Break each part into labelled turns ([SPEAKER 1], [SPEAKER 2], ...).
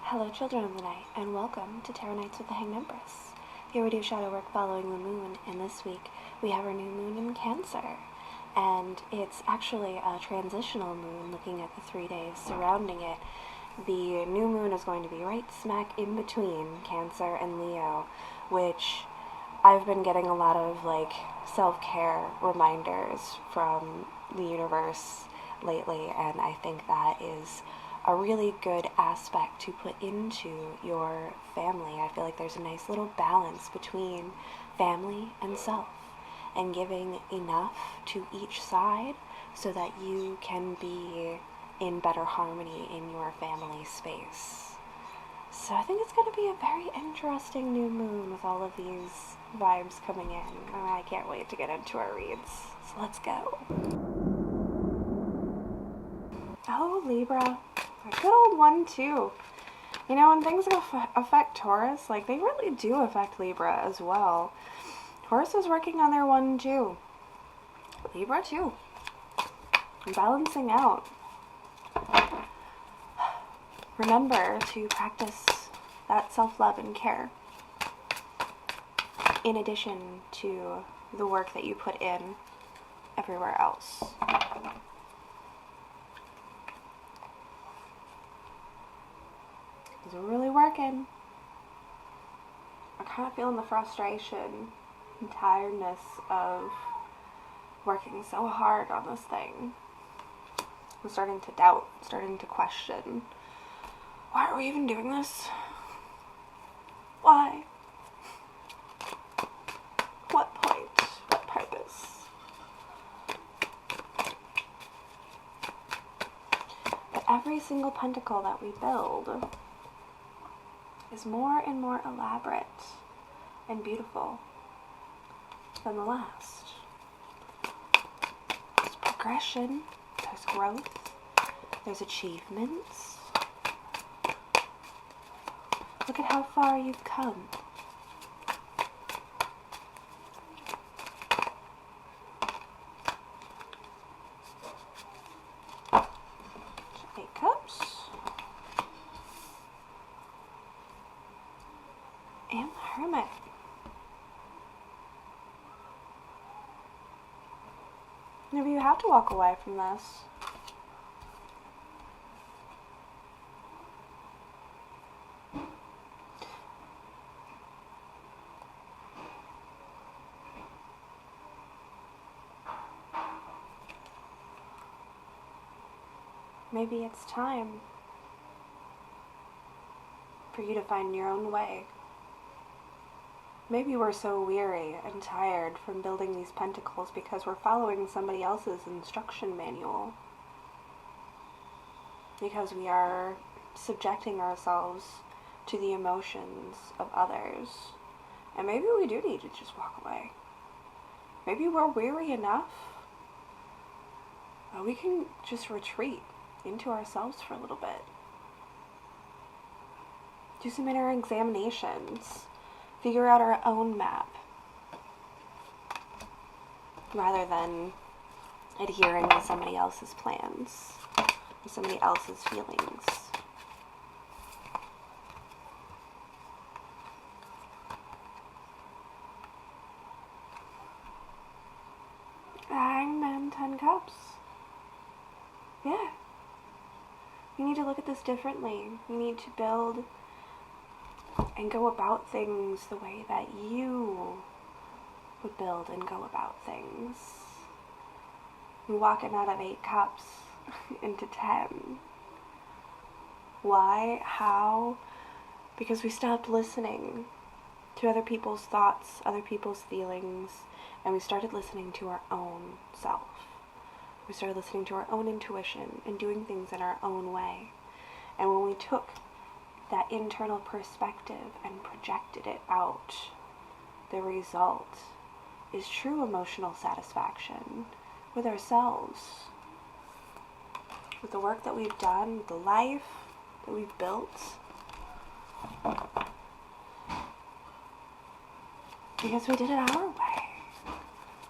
[SPEAKER 1] Hello children of the night, and welcome to Tarot Nights with the Hanged Empress. Here we do shadow work following the moon, and this week we have our new moon in Cancer. And it's actually a transitional moon, looking at the 3 days surrounding it. The new moon is going to be right smack in between Cancer and Leo, which I've been getting a lot of self-care reminders from the universe lately, and I think that is a really good aspect to put into your family. I feel like there's a nice little balance between family and self, and giving enough to each side so that you can be in better harmony in your family space. So I think it's going to be a very interesting new moon with all of these vibes coming in. I can't wait to get into our reads. So let's go. Oh, Libra. A good old 1-2. You know, when things affect Taurus, they really do affect Libra as well. Taurus is working on their 1-2. Libra too. Balancing out. Remember to practice that self-love and care, in addition to the work that you put in everywhere else. We're really working. I'm kind of feeling the frustration and tiredness of working so hard on this thing. I'm starting to doubt, starting to question. Why are we even doing this? Why? What point? What purpose? But every single pentacle that we build is more and more elaborate and beautiful than the last. There's progression, there's growth, there's achievements. Look at how far you've come. Eight Cups. And the Hermit. Maybe you have to walk away from this. Maybe it's time for you to find your own way. Maybe we're so weary and tired from building these pentacles because we're following somebody else's instruction manual. Because we are subjecting ourselves to the emotions of others. And maybe we do need to just walk away. Maybe we're weary enough that we can just retreat into ourselves for a little bit. Do some inner examinations. Figure out our own map, rather than adhering to somebody else's plans, or somebody else's feelings. Hangman, 10 Cups. Yeah. We need to look at this differently. We need to build and go about things the way that you would build and go about things. We're walking out of 8 Cups into 10. Why? How? Because we stopped listening to other people's thoughts, other people's feelings, and we started listening to our own self. We started listening to our own intuition and doing things in our own way. And when we took that internal perspective and projected it out, the result is true emotional satisfaction with ourselves, with the work that we've done, the life that we've built. Because we did it our way,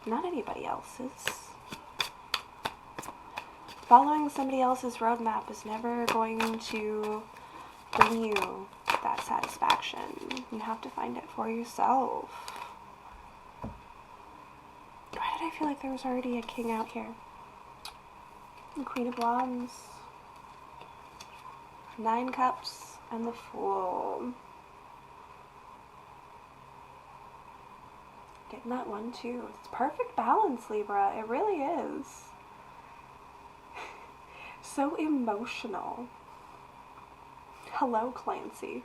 [SPEAKER 1] not anybody else's. Following somebody else's roadmap is never going to bring you that satisfaction. You have to find it for yourself. Why did I feel like there was already a king out here? The Queen of Wands, 9 Cups, and the Fool. Getting that one too. It's perfect balance, Libra. It really is. So emotional. Hello, Clancy.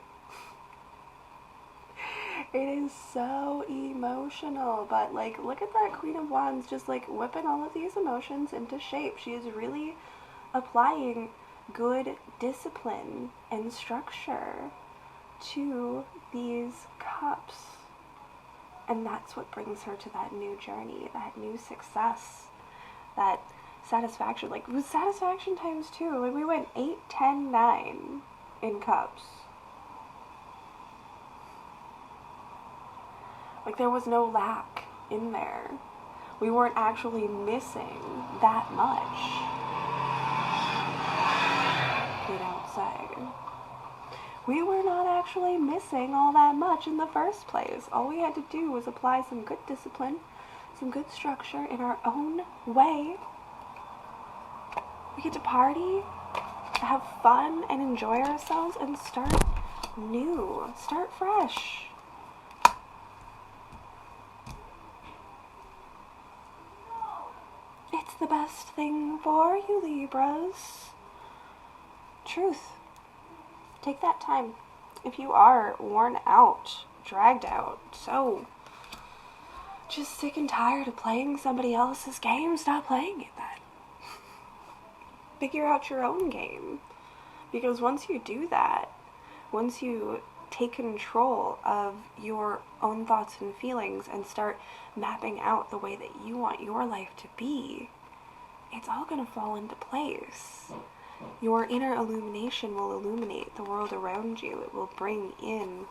[SPEAKER 1] It is so emotional, but like, look at that Queen of Wands just like whipping all of these emotions into shape. She is really applying good discipline and structure to these cups. And that's what brings her to that new journey, that new success, that satisfaction. Like, it was satisfaction times 2. Like, we went 8, 10, 9 in cups. Like, there was no lack in there. We weren't actually missing that much. We don't say. We were not actually missing all that much in the first place. All we had to do was apply some good discipline, some good structure in our own way. We get to party, have fun, and enjoy ourselves, and start new. Start fresh. It's the best thing for you, Libras. Truth. Take that time. If you are worn out, dragged out, so just sick and tired of playing somebody else's game, stop playing it then. Figure out your own game. Because once you do that, once you take control of your own thoughts and feelings and start mapping out the way that you want your life to be, it's all going to fall into place. Your inner illumination will illuminate the world around you. It will bring in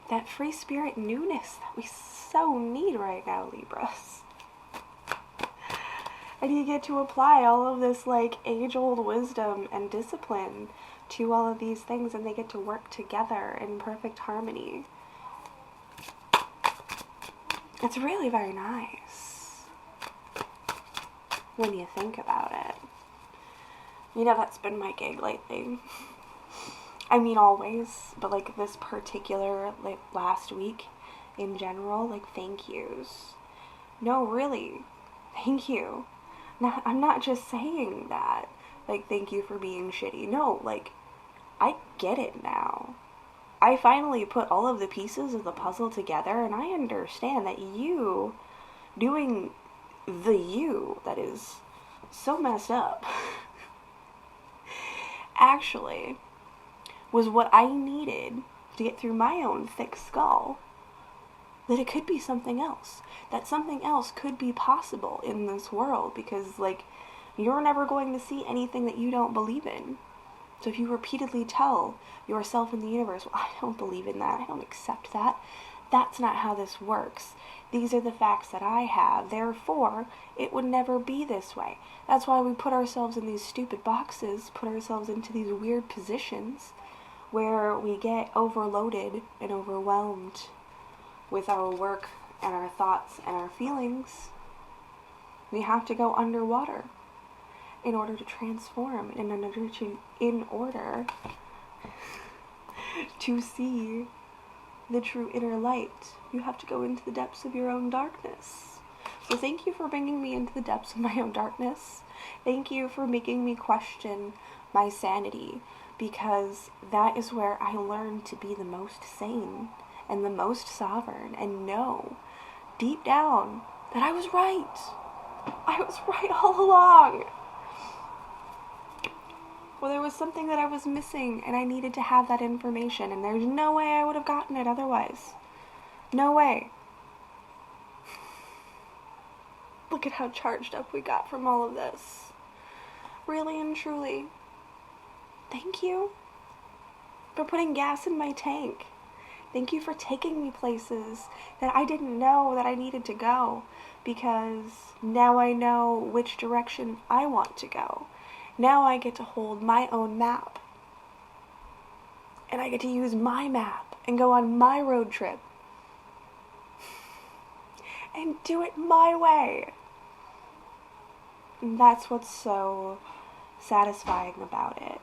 [SPEAKER 1] that free spirit newness that we so need right now, Libras. And you get to apply all of this like age-old wisdom and discipline to all of these things, and they get to work together in perfect harmony. It's really very nice when you think about it. You know, that's been my gig lately. I mean, always, but like this particular, like last week in general, like thank yous. No, really, thank you. Now, I'm not just saying that, like, thank you for being shitty. No, like, I get it now. I finally put all of the pieces of the puzzle together, and I understand that you doing the you that is so messed up actually was what I needed to get through my own thick skull. That it could be something else. That something else could be possible in this world, because, like, you're never going to see anything that you don't believe in. So if you repeatedly tell yourself in the universe, well, I don't believe in that, I don't accept that, that's not how this works. These are the facts that I have, therefore, it would never be this way. That's why we put ourselves in these stupid boxes, put ourselves into these weird positions, where we get overloaded and overwhelmed with our work and our thoughts and our feelings. We have to go underwater in order to transform, in order to see the true inner light. You have to go into the depths of your own darkness. So thank you for bringing me into the depths of my own darkness. Thank you for making me question my sanity, because that is where I learned to be the most sane and the most sovereign, and know deep down that I was right. I was right all along. Well, there was something that I was missing, and I needed to have that information, and there's no way I would have gotten it otherwise. No way. Look at how charged up we got from all of this. Really and truly, thank you for putting gas in my tank. Thank you for taking me places that I didn't know that I needed to go, because now I know which direction I want to go. Now I get to hold my own map. And I get to use my map and go on my road trip. And do it my way. And that's what's so satisfying about it,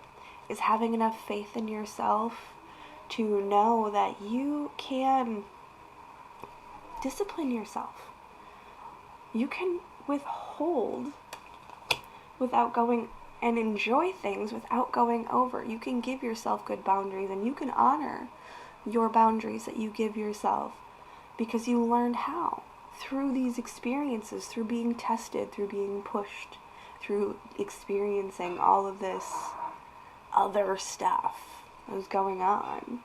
[SPEAKER 1] is having enough faith in yourself to know that you can discipline yourself. You can withhold without going, and enjoy things without going over. You can give yourself good boundaries, and you can honor your boundaries that you give yourself because you learned how. Through these experiences, through being tested, through being pushed, through experiencing all of this other stuff that was going on.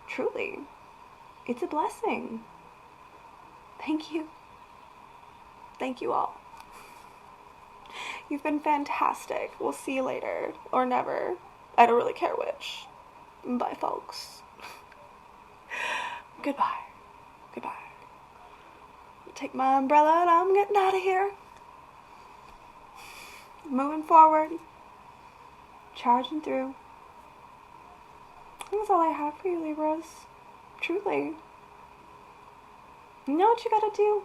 [SPEAKER 1] Truly, it's a blessing. Thank you. Thank you all. You've been fantastic. We'll see you later. Or never. I don't really care which. Bye, folks. Goodbye. Goodbye. Take my umbrella and I'm getting out of here. Moving forward. Charging through. That's all I have for you, Libras. Truly. You know what you gotta do?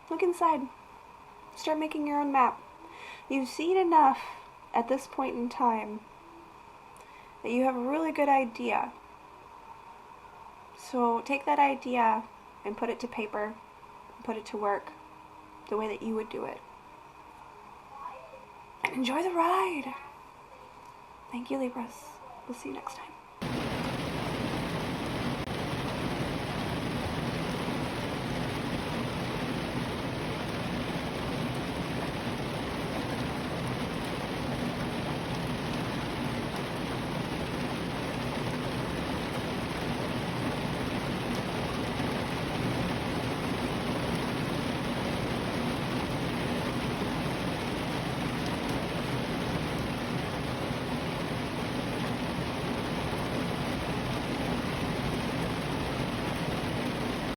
[SPEAKER 1] Look inside. Start making your own map. You've seen enough at this point in time that you have a really good idea. So take that idea and put it to paper. Put it to work the way that you would do it. And enjoy the ride. Thank you, Libras. We'll see you next time.